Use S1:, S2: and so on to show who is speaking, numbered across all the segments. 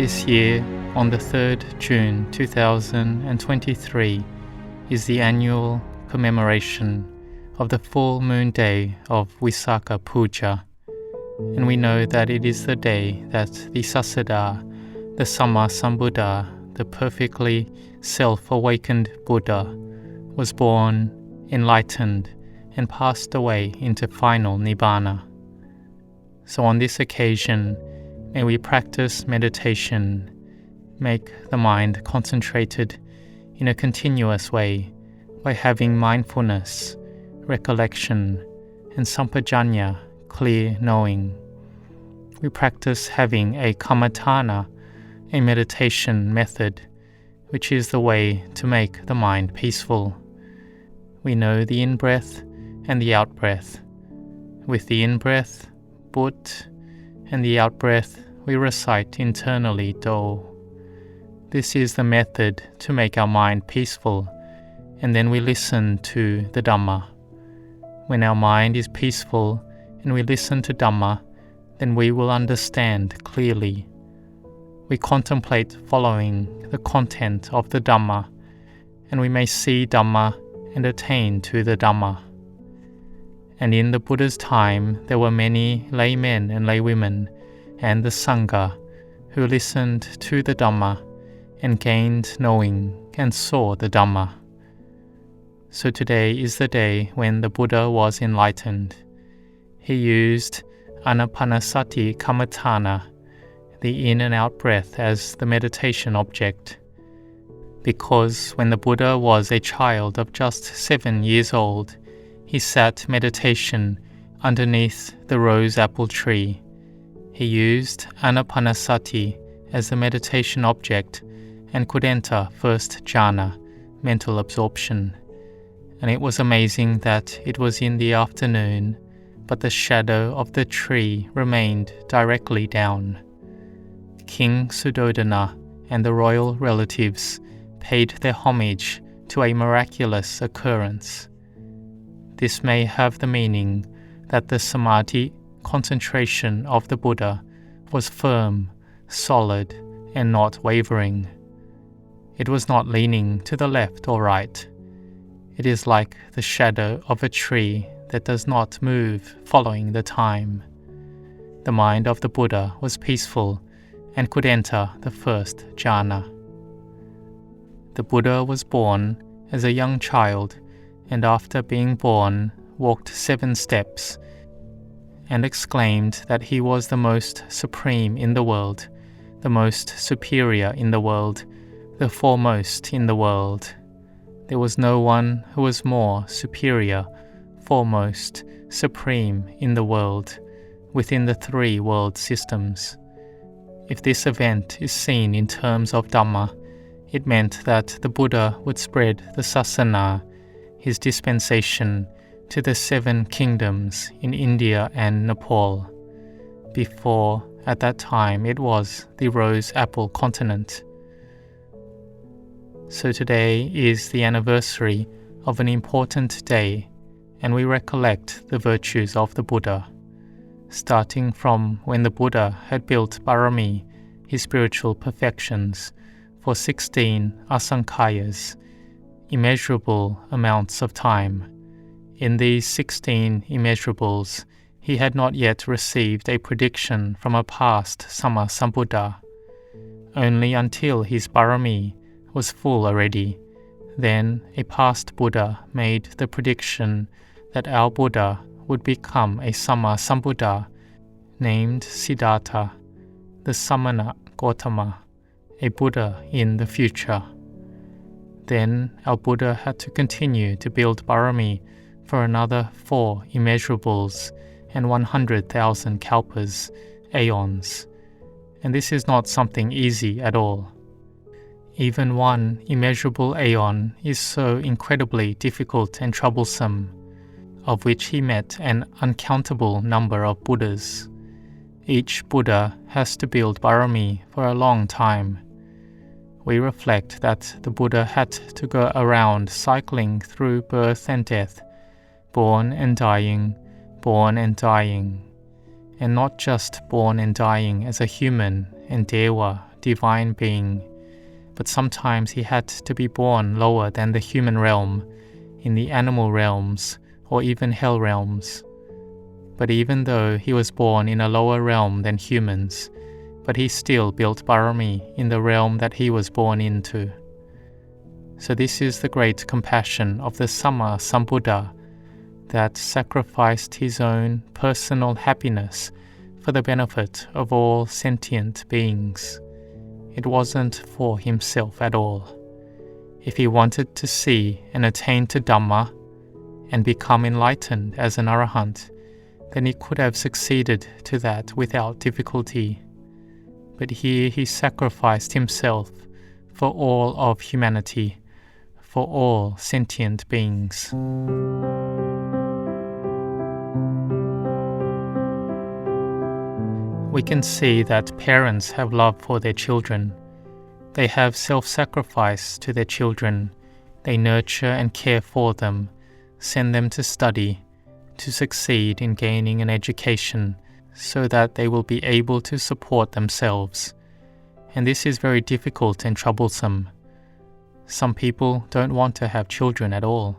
S1: This year, on the 3rd June 2023, is the annual commemoration of the full moon day of Visakha Puja, and we know that it is the day that the Sasada, the Samma Sambuddha, the perfectly self-awakened Buddha, was born, enlightened, and passed away into final Nibbana. So on this occasion, may we practice meditation, make the mind concentrated in a continuous way by having mindfulness, recollection, and sampajanya, clear knowing. We practice having a kammatthana, a meditation method, which is the way to make the mind peaceful. We know the in-breath and the out-breath. With the in-breath, But, and the out-breath, we recite internally Do. This is the method to make our mind peaceful, and then we listen to the Dhamma. When our mind is peaceful and we listen to Dhamma, then we will understand clearly. We contemplate following the content of the Dhamma, and we may see Dhamma and attain to the Dhamma. And in the Buddha's time, there were many laymen and laywomen, and the Sangha, who listened to the Dhamma and gained knowing and saw the Dhamma. So today is the day when the Buddha was enlightened. He used Anapanasati Kammatthana, the in and out breath, as the meditation object. Because when the Buddha was a child of just 7 years old, he sat meditation underneath the rose apple tree. He used Anapanasati as the meditation object and could enter first jhana, mental absorption. And it was amazing that it was in the afternoon, but the shadow of the tree remained directly down. King Suddhodana and the royal relatives paid their homage to a miraculous occurrence. This may have the meaning that the samadhi concentration of the Buddha was firm, solid, and not wavering. It was not leaning to the left or right. It is like the shadow of a tree that does not move following the time. The mind of the Buddha was peaceful and could enter the first jhana. The Buddha was born as a young child, and after being born, walked 7 steps and exclaimed that he was the most supreme in the world, the most superior in the world, the foremost in the world. There was no one who was more superior, foremost, supreme in the world, within the 3 world systems. If this event is seen in terms of Dhamma, it meant that the Buddha would spread the sasana, his dispensation, to the 7 kingdoms in India and Nepal. Before, at that time, it was the rose apple continent. So today is the anniversary of an important day, and we recollect the virtues of the Buddha, starting from when the Buddha had built Parami, his spiritual perfections, for 16 asankhayas, immeasurable amounts of time. In these 16 immeasurables, he had not yet received a prediction from a past Samma Sambuddha. Only until his Parami was full already, then a past Buddha made the prediction that our Buddha would become a Samma Sambuddha named Siddhartha, the Samana Gautama, a Buddha in the future. Then our Buddha had to continue to build Parami for another 4 immeasurables and 100,000 kalpas, aeons. And this is not something easy at all. Even 1 immeasurable aeon is so incredibly difficult and troublesome, of which he met an uncountable number of Buddhas. Each Buddha has to build Parami for a long time. We reflect that the Buddha had to go around cycling through birth and death, born and dying, and not just born and dying as a human and Dewa, divine being, but sometimes he had to be born lower than the human realm, in the animal realms, or even hell realms. But even though he was born in a lower realm than humans, but he still built Parami in the realm that he was born into. So this is the great compassion of the Samma Sambuddha, that sacrificed his own personal happiness for the benefit of all sentient beings. It wasn't for himself at all. If he wanted to see and attain to Dhamma and become enlightened as an arahant, then he could have succeeded to that without difficulty. But here he sacrificed himself for all of humanity, for all sentient beings. We can see that parents have love for their children. They have self-sacrifice to their children. They nurture and care for them, send them to study, to succeed in gaining an education, so that they will be able to support themselves. And this is very difficult and troublesome. Some people don't want to have children at all.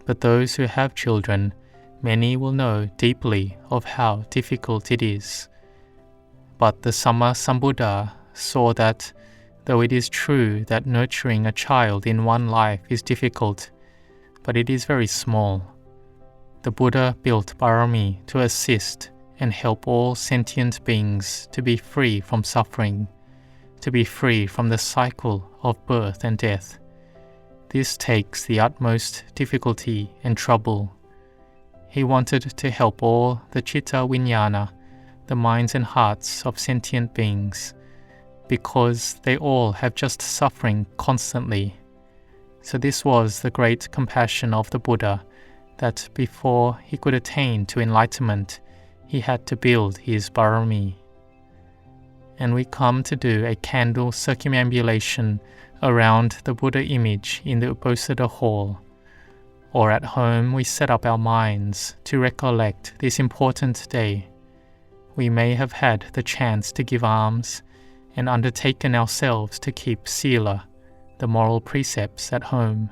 S1: But those who have children, many will know deeply of how difficult it is. But the Samma Sambuddha saw that, though it is true that nurturing a child in one life is difficult, but it is very small. The Buddha built Parami to assist and help all sentient beings to be free from suffering, to be free from the cycle of birth and death. This takes the utmost difficulty and trouble. He wanted to help all the Chitta Vijnana, the minds and hearts of sentient beings, because they all have just suffering constantly. So this was the great compassion of the Buddha, that before he could attain to enlightenment, he had to build his Parami. And we come to do a candle circumambulation around the Buddha image in the Uposatha hall, or at home we set up our minds to recollect this important day. We may have had the chance to give alms and undertaken ourselves to keep sila, the moral precepts, at home.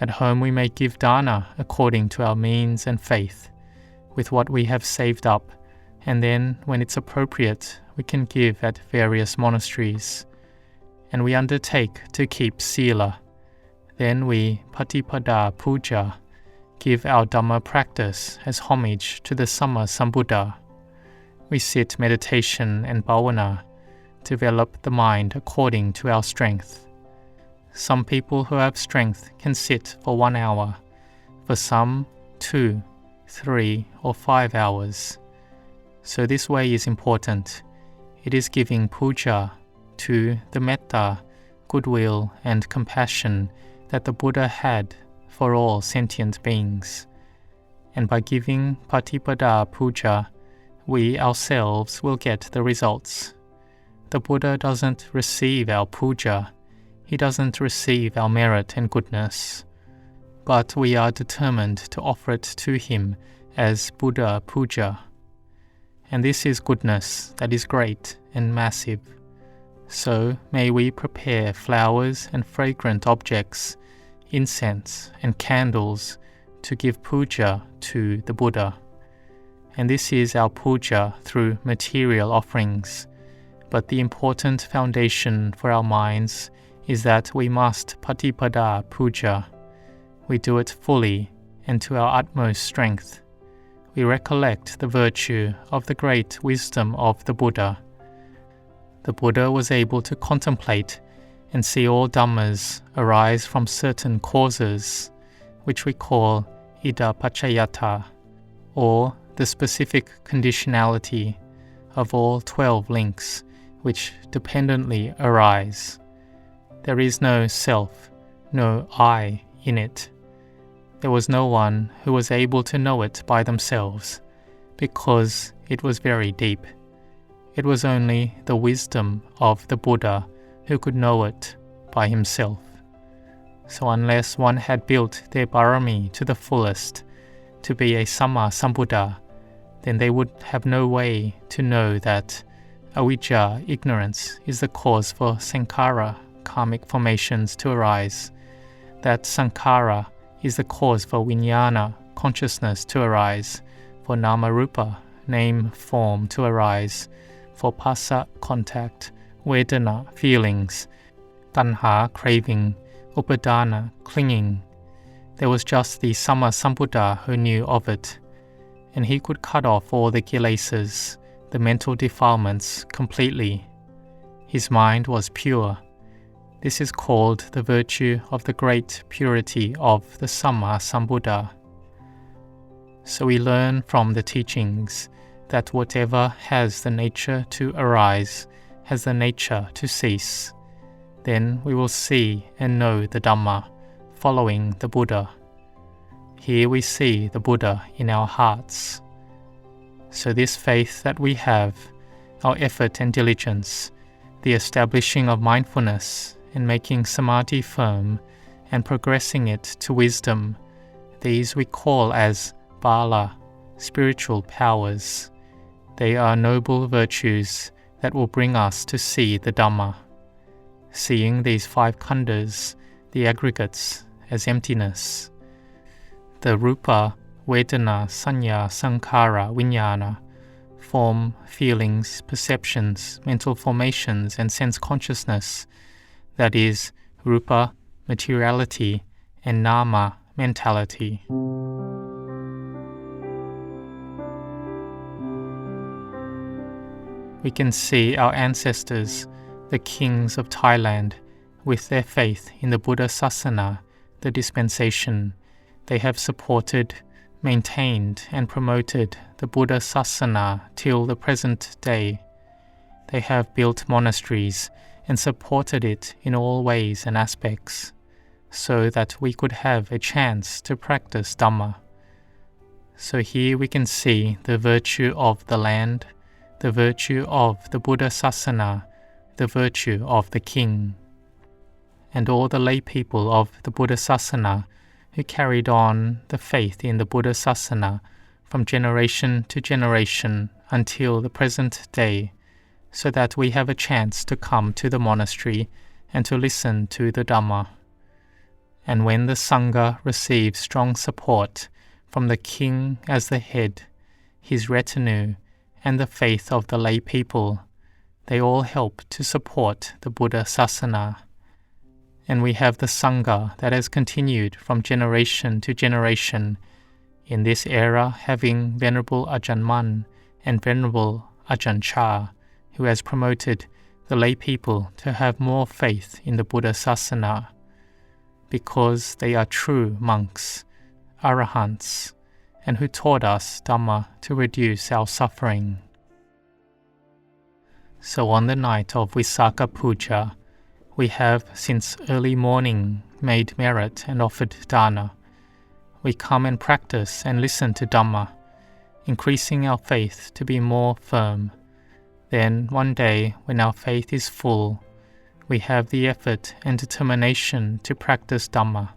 S1: At home we may give dana according to our means and faith, with what we have saved up, and then, when it's appropriate, we can give at various monasteries. And we undertake to keep sila. Then we Patipada Puja, give our Dhamma practice as homage to the Samma Sambuddha. We sit meditation and bhavana, develop the mind according to our strength. Some people who have strength can sit for 1 hour, for some 2, 3, or 5 hours. So this way is important. It is giving puja to the metta, goodwill and compassion that the Buddha had for all sentient beings. And by giving Patipada Puja, we ourselves will get the results. The Buddha doesn't receive our puja. He doesn't receive our merit and goodness. But we are determined to offer it to him as Buddha Puja. And this is goodness that is great and massive. So may we prepare flowers and fragrant objects, incense and candles to give puja to the Buddha. And this is our puja through material offerings. But the important foundation for our minds is that we must Patipada Puja. We do it fully and to our utmost strength. We recollect the virtue of the great wisdom of the Buddha. The Buddha was able to contemplate and see all Dhammas arise from certain causes, which we call Ida Pachayata, or the specific conditionality of all 12 links which dependently arise. There is no self, no I in it. There was no one who was able to know it by themselves, because it was very deep. It was only the wisdom of the Buddha who could know it by himself. So unless one had built their Parami to the fullest, to be a Samma Sambuddha, then they would have no way to know that Avijja, ignorance, is the cause for sankhara, karmic formations, to arise. That sankhara is the cause for vijnana, consciousness, to arise, for nama-rupa, name, form, to arise, for phassa, contact, vedana, feelings, tanha, craving, upadana, clinging. There was just the Sama Sambuddha who knew of it, and he could cut off all the kilesas, the mental defilements, completely. His mind was pure. This is called the virtue of the great purity of the Sama Sambuddha. So we learn from the teachings that whatever has the nature to arise has the nature to cease. Then we will see and know the Dhamma, following the Buddha. Here we see the Buddha in our hearts. So this faith that we have, our effort and diligence, the establishing of mindfulness and making samadhi firm and progressing it to wisdom, these we call as bala, spiritual powers. They are noble virtues that will bring us to see the Dhamma. Seeing these 5 khandhas, the aggregates, as emptiness. The rupa, vedana, sanya, sankhara, vijnana, form, feelings, perceptions, mental formations and sense consciousness, that is, rupa, materiality, and nama, mentality. We can see our ancestors, the kings of Thailand, with their faith in the Buddha Sasana, the dispensation. They have supported, maintained and promoted the Buddha Sasana till the present day. They have built monasteries and supported it in all ways and aspects, so that we could have a chance to practice Dhamma. So here we can see the virtue of the land, the virtue of the Buddha Sasana, the virtue of the king, and all the lay people of the Buddha Sasana who carried on the faith in the Buddha Sasana from generation to generation until the present day, so that we have a chance to come to the monastery and to listen to the Dhamma. And when the Sangha receives strong support from the king as the head, his retinue, and the faith of the lay people, they all help to support the Buddha Sasana. And we have the Sangha that has continued from generation to generation, in this era having Venerable Ajahn Mun and Venerable Ajahn Chah, who has promoted the lay people to have more faith in the Buddha Sasana, because they are true monks, arahants, and who taught us Dhamma to reduce our suffering. So on the night of Visakha Puja, we have since early morning made merit and offered dana. We come and practice and listen to Dhamma, increasing our faith to be more firm. Then one day, when our faith is full, we have the effort and determination to practice Dhamma.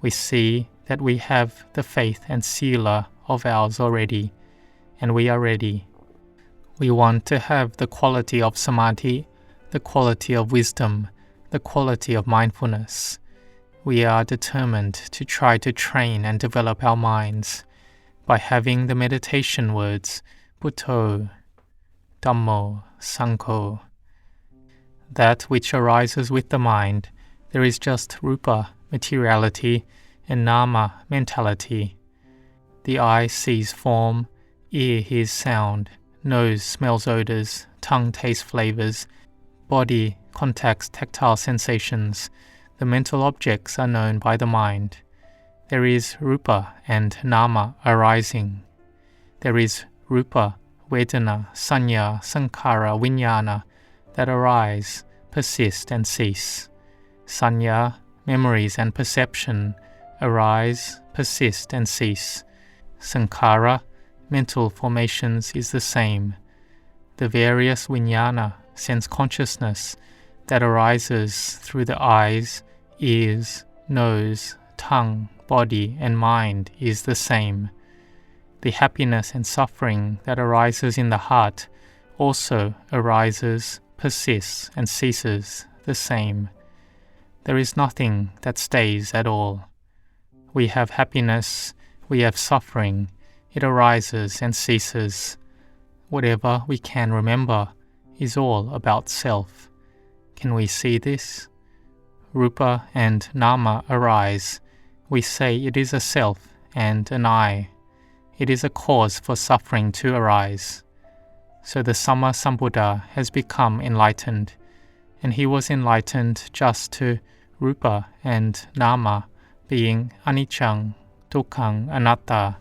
S1: We see that we have the faith and sila of ours already, and we are ready. We want to have the quality of samadhi, the quality of wisdom, the quality of mindfulness. We are determined to try to train and develop our minds by having the meditation words Buddho, Dhammo, Sangho. That which arises with the mind, there is just rupa, materiality, and nama, mentality. The eye sees form, ear hears sound, nose smells odors, tongue tastes flavors, body contacts tactile sensations. The mental objects are known by the mind. There is rupa and nama arising. There is rupa, vedana, sanya, sankhara, vijnana that arise, persist and cease. Sanya, memories and perception, arise, persist and cease. Sankhara, mental formations, is the same. The various vijnana, sense consciousness, that arises through the eyes, ears, nose, tongue, body and mind is the same. The happiness and suffering that arises in the heart also arises, persists, and ceases the same. There is nothing that stays at all. We have happiness, we have suffering, it arises and ceases. Whatever we can remember is all about self. Can we see this? Rupa and Nama arise. We say it is a self and an I. It is a cause for suffering to arise. So the Sama Sambuddha has become enlightened, and he was enlightened just to Rupa and Nama being anicca, dukkha, anatta,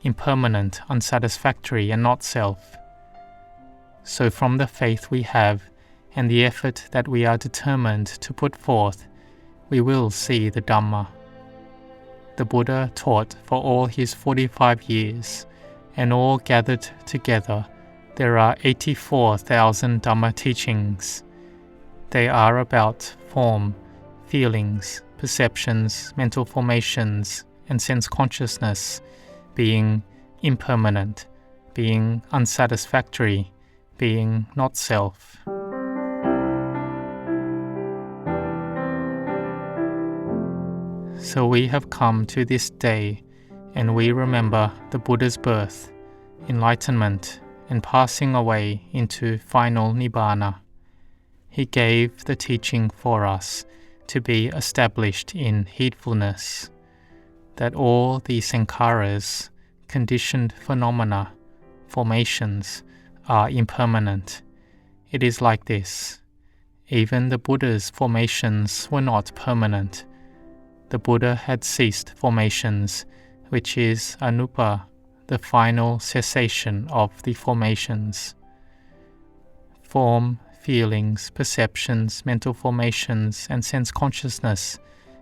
S1: impermanent, unsatisfactory, and not self. So from the faith we have and the effort that we are determined to put forth, we will see the Dhamma. The Buddha taught for all his 45 years, and all gathered together, there are 84,000 Dhamma teachings. They are about form, feelings, perceptions, mental formations, and sense consciousness, being impermanent, being unsatisfactory, being not self. So we have come to this day, and we remember the Buddha's birth, enlightenment, and passing away into final nibbana. He gave the teaching for us to be established in heedfulness, that all the sankharas, conditioned phenomena, formations, are impermanent. It is like this. Even the Buddha's formations were not permanent. The Buddha had ceased formations, which is anupa, the final cessation of the formations. Form, feelings, perceptions, mental formations, and sense consciousness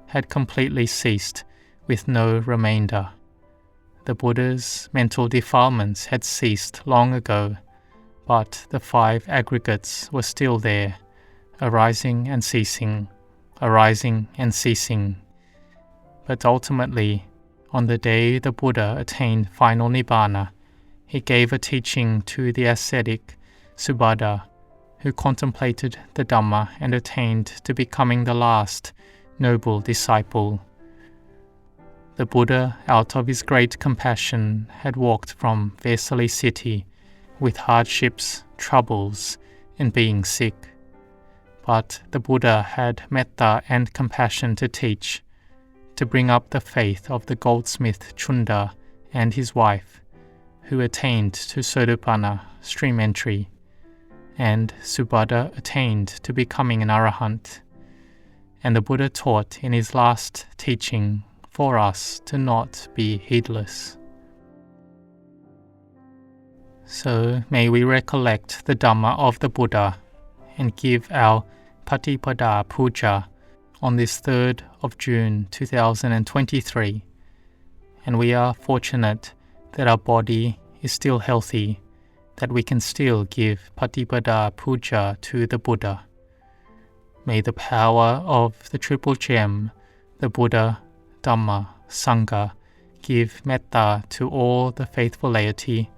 S1: had completely ceased, with no remainder. The Buddha's mental defilements had ceased long ago, but the 5 aggregates were still there, arising and ceasing, arising and ceasing. But ultimately, on the day the Buddha attained final nibbana, he gave a teaching to the ascetic Subhadda, who contemplated the Dhamma and attained to becoming the last noble disciple. The Buddha, out of his great compassion, had walked from Vesali city with hardships, troubles, and being sick. But the Buddha had metta and compassion to teach, to bring up the faith of the goldsmith Chunda and his wife, who attained to Sotapanna, stream entry, and Subhadda attained to becoming an arahant. And the Buddha taught in his last teaching for us to not be heedless. So may we recollect the Dhamma of the Buddha and give our Patipada Puja on this 3rd of June 2023, and we are fortunate that our body is still healthy, that we can still give Patipada Puja to the Buddha. May the power of the Triple Gem, the Buddha, Dhamma, Sangha, give metta to all the faithful laity,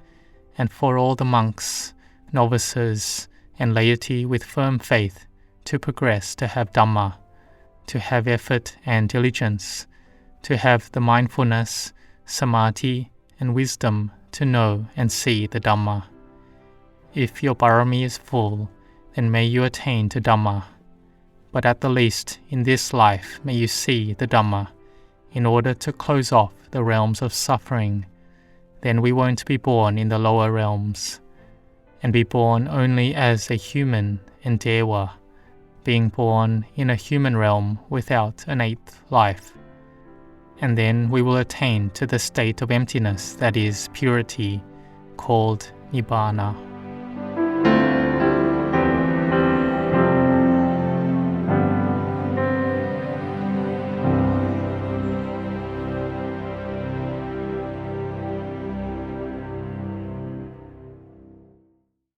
S1: and for all the monks, novices, and laity with firm faith to progress to have Dhamma, to have effort and diligence, to have the mindfulness, samadhi, and wisdom to know and see the Dhamma. If your parami is full, then may you attain to Dhamma. But at the least, in this life, may you see the Dhamma, in order to close off the realms of suffering. Then we won't be born in the lower realms, and be born only as a human and dewa, being born in a human realm without an 8th life. And then we will attain to the state of emptiness, that is, purity, called Nibbana.